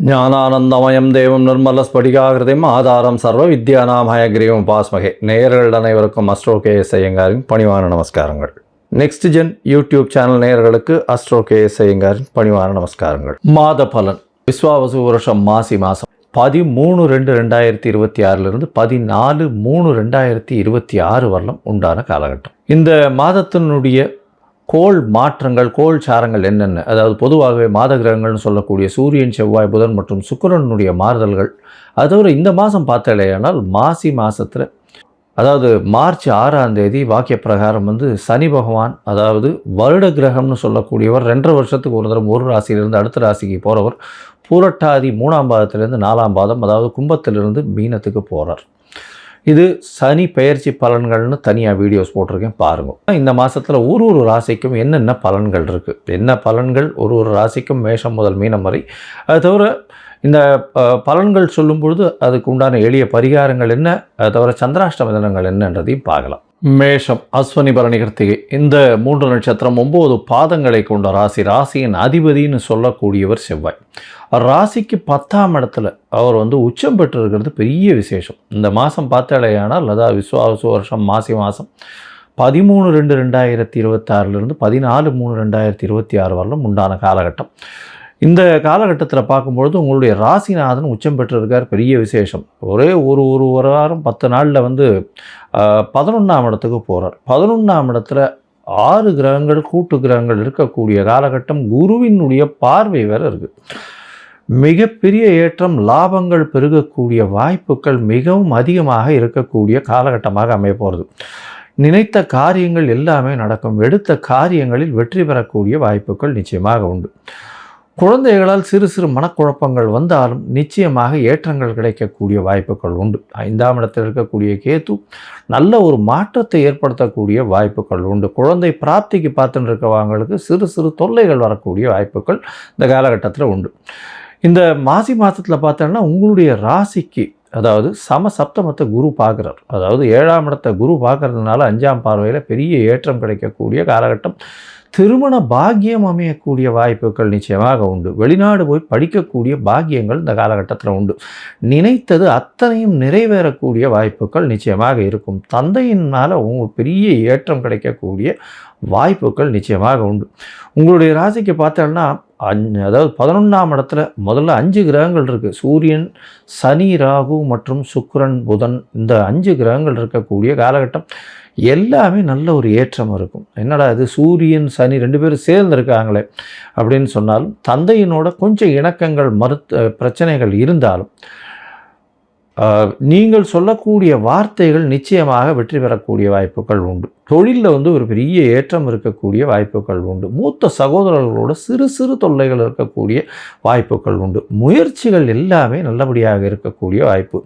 ஞானானந்தமயம் தேவம் நிர்மலஸ்படிகாகிருதிம் ஆதாரம் சர்வ வித்யானாம் ஹயக்ரீவம் உபாஸ்மகே. நேயர்கள் அனைவருக்கும் அஸ்ட்ரோ கேஎஸ் ஐயங்காரின் பணிவான நமஸ்காரங்கள். நெக்ஸ்ட் ஜென் யூடியூப் சேனல் நேயர்களுக்கு அஸ்ட்ரோ கேஎஸ் ஐயங்காரின் பணிவான நமஸ்காரங்கள். மாத பலன் விஸ்வாவசு வருஷம் மாசி மாதம் 13/2/2026 14/3/2026 வரலும் உண்டான காலகட்டம். இந்த மாதத்தினுடைய கோள் மாற்றங்கள், கோள் சாரங்கள் என்னென்ன, அதாவது பொதுவாகவே மாத கிரகங்கள்னு சொல்லக்கூடிய சூரியன், செவ்வாய், புதன் மற்றும் சுக்கிரனுடைய மாறுதல்கள். அது தவிர இந்த மாதம் பார்த்தாலேயானால் மாசி மாதத்தில், அதாவது மார்ச் 6ஆம் தேதி வாக்கிய பிரகாரம் சனி பகவான், அதாவது வருட கிரகம்னு சொல்லக்கூடியவர் 2.5 வருஷத்துக்கு ஒரு தரம் ஒரு ராசியிலிருந்து அடுத்த ராசிக்கு போகிறவர் பூரட்டாதி 3ஆம் பாதத்திலிருந்து 4ஆம் பாதம், அதாவது கும்பத்திலிருந்து மீனத்துக்கு போகிறார். இது சனி பெயர்ச்சி பலன்கள்னு தனியாக வீடியோஸ் போட்டிருக்கேன், பாருங்கள். இந்த மாதத்தில் ஒரு ராசிக்கும் என்னென்ன பலன்கள் இருக்குது, என்ன பலன்கள் ஒரு ராசிக்கும் மேஷம் முதல் மீனம் வரை. அது தவிர இந்த பலன்கள் சொல்லும் பொழுது அதுக்கு உண்டான எளிய பரிகாரங்கள் என்ன, அது தவிர சந்திராஷ்டம தினங்கள் என்னன்றதையும் பார்க்கலாம். மேஷம் அஸ்வனி பரணி கிருத்திகை, இந்த 3 நட்சத்திரம் 9 பாதங்களை கொண்ட ராசி. ராசியின் அதிபதினு சொல்லக்கூடியவர் செவ்வாய். ராசிக்கு 10ஆம் இடத்துல அவர் உச்சம் பெற்றிருக்கிறது பெரிய விசேஷம். இந்த மாதம் பார்த்தாலேயானால், அதாவது விஸ்வாவசு வருஷம் மாசி மாதம் 13/2/2026 14/3/2026 வரலும் உண்டான காலகட்டம். இந்த காலகட்டத்தில் பார்க்கும்பொழுது உங்களுடைய ராசிநாதன் உச்சம் பெற்றிருக்கார், பெரிய விசேஷம். ஒரே ஒரு வாரம் 10 நாளில் 11ஆம் இடத்துக்கு போகிறார். 11ஆம் இடத்துல 6 கிரகங்கள், கூட்டு கிரகங்கள் இருக்கக்கூடிய காலகட்டம். குருவினுடைய பார்வை வேறு இருக்குது. மிகப்பெரிய ஏற்றம், லாபங்கள் பெருகக்கூடிய வாய்ப்புகள் மிகவும் அதிகமாக இருக்கக்கூடிய காலகட்டமாக அமைய போகிறது. நினைத்த காரியங்கள் எல்லாமே நடக்கும். எடுத்த காரியங்களில் வெற்றி பெறக்கூடிய வாய்ப்புகள் நிச்சயமாக உண்டு. குழந்தைகளால் சிறு சிறு மனக்குழப்பங்கள் வந்தாலும் நிச்சயமாக ஏற்றங்கள் கிடைக்கக்கூடிய வாய்ப்புகள் உண்டு. 5ஆம் இடத்தில் இருக்கக்கூடிய கேது நல்ல ஒரு மாற்றத்தை ஏற்படுத்தக்கூடிய வாய்ப்புகள் உண்டு. குழந்தை பிராப்திக்கு பார்த்துட்டு இருக்கவங்களுக்கு சிறு சிறு தொல்லைகள் வரக்கூடிய வாய்ப்புகள் இந்த காலகட்டத்தில் உண்டு. இந்த மாசி மாதத்தில் பார்த்தோன்னா உங்களுடைய ராசிக்கு, அதாவது சப்தமத்தை குரு பார்க்குறார். அதாவது 7ஆம் இடத்தை குரு பார்க்கறதுனால 5ஆம் பார்வையில் பெரிய ஏற்றம் கிடைக்கக்கூடிய காலகட்டம். திருமண பாக்கியம் அமையக்கூடிய வாய்ப்புகள் நிச்சயமாக உண்டு. வெளிநாடு போய் படிக்கக்கூடிய பாக்கியங்கள் இந்த காலகட்டத்தில் உண்டு. நினைத்தது அத்தனையும் நிறைவேறக்கூடிய வாய்ப்புகள் நிச்சயமாக இருக்கும். தந்தையினால் உங்களுக்கு பெரிய ஏற்றம் கிடைக்கக்கூடிய வாய்ப்புகள் நிச்சயமாக உண்டு. உங்களுடைய ராசிக்கு பார்த்தோன்னா, அதாவது 11ஆம் இடத்துல முதல்ல 5 கிரகங்கள் இருக்குது. சூரியன், சனி, ராகு மற்றும் சுக்கிரன், புதன், இந்த 5 கிரகங்கள் இருக்கக்கூடிய காலகட்டம். எல்லாமே நல்ல ஒரு ஏற்றம் இருக்கும். என்னடா இது சூரியன் சனி 2 பேரும் சேர்ந்துருக்காங்களே அப்படின்னு சொன்னாலும், தந்தையினோட கொஞ்சம் இணக்கங்கள், பிரச்சனைகள் இருந்தாலும் நீங்கள் சொல்லக்கூடிய வார்த்தைகள் நிச்சயமாக வெற்றி பெறக்கூடிய வாய்ப்புகள் உண்டு. தொழிலில் ஒரு பெரிய ஏற்றம் இருக்கக்கூடிய வாய்ப்புகள் உண்டு. மூத்த சகோதரர்களோட சிறு சிறு தொல்லைகள் இருக்கக்கூடிய வாய்ப்புகள் உண்டு. முயற்சிகள் எல்லாமே நல்லபடியாக இருக்கக்கூடிய வாய்ப்பு.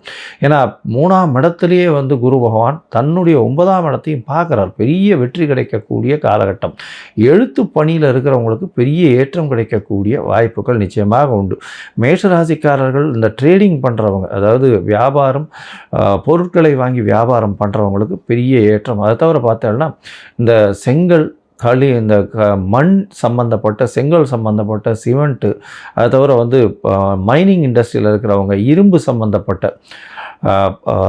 ஏன்னா 3ஆம் இடத்துலேயே குரு பகவான் தன்னுடைய 9ஆம் இடத்தையும் பார்க்குறார். பெரிய வெற்றி கிடைக்கக்கூடிய காலகட்டம். எழுத்து பணியில் இருக்கிறவங்களுக்கு பெரிய ஏற்றம் கிடைக்கக்கூடிய வாய்ப்புகள் நிச்சயமாக உண்டு. மேஷராசிக்காரர்கள் இந்த ட்ரேடிங் பண்ணுறவங்க, அதாவது வியாபாரம், பொருட்களை வாங்கி வியாபாரம் பண்ணுறவங்களுக்கு பெரிய ஏற்றம். அதை தவிர பார்த்தா இந்த செங்கல், களி, இந்த மண் சம்பந்தப்பட்ட, செங்கல் சம்பந்தப்பட்ட, சிமெண்ட்டு, அதை தவிர மைனிங் இண்டஸ்ட்ரியில் இருக்கிறவங்க, இரும்பு சம்பந்தப்பட்ட,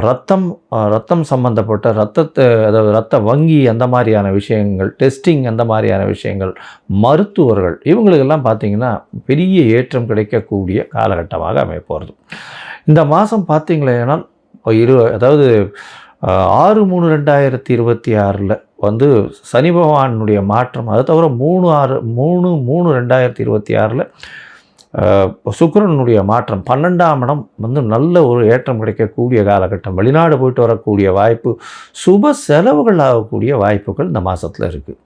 ரத்தம் சம்பந்தப்பட்ட, அதாவது ரத்த வங்கி, அந்த மாதிரியான விஷயங்கள், டெஸ்டிங், அந்த மாதிரியான விஷயங்கள், மருத்துவர்கள், இவங்களுக்கெல்லாம் பார்த்திங்கன்னா பெரிய ஏற்றம் கிடைக்கக்கூடிய காலகட்டமாக அமைய போகிறது. இந்த மாதம் பார்த்திங்களேனால் அதாவது 6/3/2026 சனி பகவானுடைய மாற்றம். அதை தவிர 3/3/2026 சுக்கிரனுடைய மாற்றம். 12ஆம் இடம் நல்ல ஒரு ஏற்றம் கிடைக்கக்கூடிய காலகட்டம். வெளிநாடு போயிட்டு வரக்கூடிய வாய்ப்பு, சுப செலவுகள் ஆகக்கூடிய வாய்ப்புகள் இந்த மாதத்தில் இருக்குது.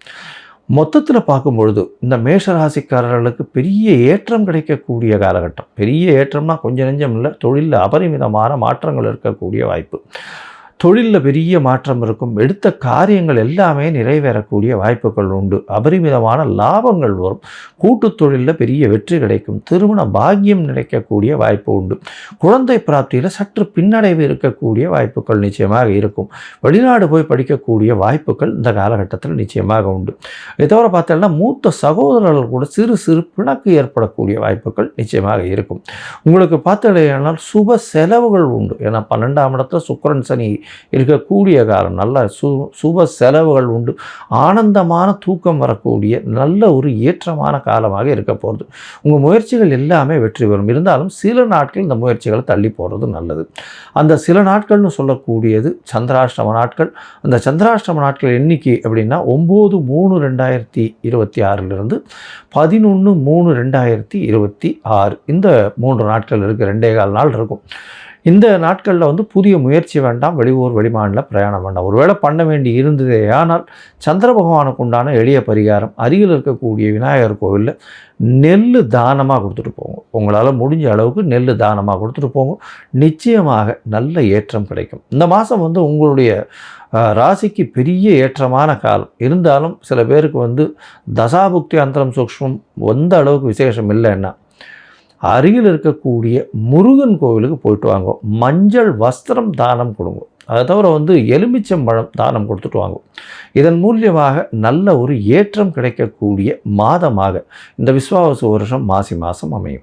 மொத்தத்தில் பார்க்கும்பொழுது இந்த மேஷராசிக்காரர்களுக்கு பெரிய ஏற்றம் கிடைக்கக்கூடிய காலகட்டம். பெரிய ஏற்றம்னா கொஞ்சம் நெஞ்சம் இல்லை, தொழிலில் அபரிமிதமான மாற்றங்கள் இருக்கக்கூடிய வாய்ப்பு. தொழிலில் பெரிய மாற்றம் இருக்கும். எடுத்த காரியங்கள் எல்லாமே நிறைவேறக்கூடிய வாய்ப்புகள் உண்டு. அபரிமிதமான லாபங்கள் வரும். கூட்டுத் தொழிலில் பெரிய வெற்றி கிடைக்கும். திருமண பாக்கியம் கிடைக்கக்கூடிய வாய்ப்பு உண்டு. குழந்தை பிராப்தியில் சற்று பின்னடைவு இருக்கக்கூடிய வாய்ப்புகள் நிச்சயமாக இருக்கும். வெளிநாடு போய் படிக்கக்கூடிய வாய்ப்புகள் இந்த காலகட்டத்தில் நிச்சயமாக உண்டு. இதை தவிர பார்த்தோம்னா மூத்த சகோதரர்கள் கூட சிறு சிறு பிணக்கு ஏற்படக்கூடிய வாய்ப்புகள் நிச்சயமாக இருக்கும். உங்களுக்கு பார்த்தீங்கன்னா சுப செலவுகள் உண்டு. ஏன்னா 12ஆம் இடத்துல சுக்கிரன் சனி இருக்கக்கூடிய காலம். நல்ல சுப செலவுகள் உண்டு. ஆனந்தமான தூக்கம் வரக்கூடிய நல்ல ஒரு ஏற்றமான காலமாக இருக்க போகிறது. உங்கள் முயற்சிகள் எல்லாமே வெற்றி பெறும். இருந்தாலும் சில நாட்கள் இந்த முயற்சிகளை தள்ளி போகிறது நல்லது. அந்த சில நாட்கள்னு சொல்லக்கூடியது சந்திராஷ்டம நாட்கள். அந்த சந்திராஷ்டம நாட்கள் எண்ணிக்கை அப்படின்னா 9/3/2026 11/3/2026 இந்த 3 நாட்கள் இருக்குது. 2.25 நாள் இருக்கும். இந்த நாட்களில் புதிய முயற்சி வேண்டாம். வெளியூர் வெளிமாநில பிரயாணம் வேண்டாம். ஒருவேளை பண்ண வேண்டி இருந்ததே ஆனால் சந்திர பகவானுக்கு உண்டான எளிய பரிகாரம் அருகில் இருக்கக்கூடிய விநாயகர் கோவிலில் நெல் தானமாக கொடுத்துட்டு போங்க. உங்களால் முடிஞ்ச அளவுக்கு நெல் தானமாக கொடுத்துட்டு போங்க. நிச்சயமாக நல்ல ஏற்றம் கிடைக்கும். இந்த மாதம் உங்களுடைய ராசிக்கு பெரிய ஏற்றமான காலம். இருந்தாலும் சில பேருக்கு தசாபுக்தி அந்தரம் சூக்ஷ்மம் எந்த அளவுக்கு விசேஷம் இல்லைன்னா அருகில் இருக்கக்கூடிய முருகன் கோவிலுக்கு போயிட்டு வாங்க. மஞ்சள் வஸ்திரம் தானம் கொடுங்க. அதை தவிர எலுமிச்சம்பழம் தானம் கொடுத்துட்டு வாங்க. இதன் மூலியமாக நல்ல ஒரு ஏற்றம் கிடைக்கக்கூடிய மாதமாக இந்த விஸ்வாவசு வருஷம் மாசி மாதம் அமையும்.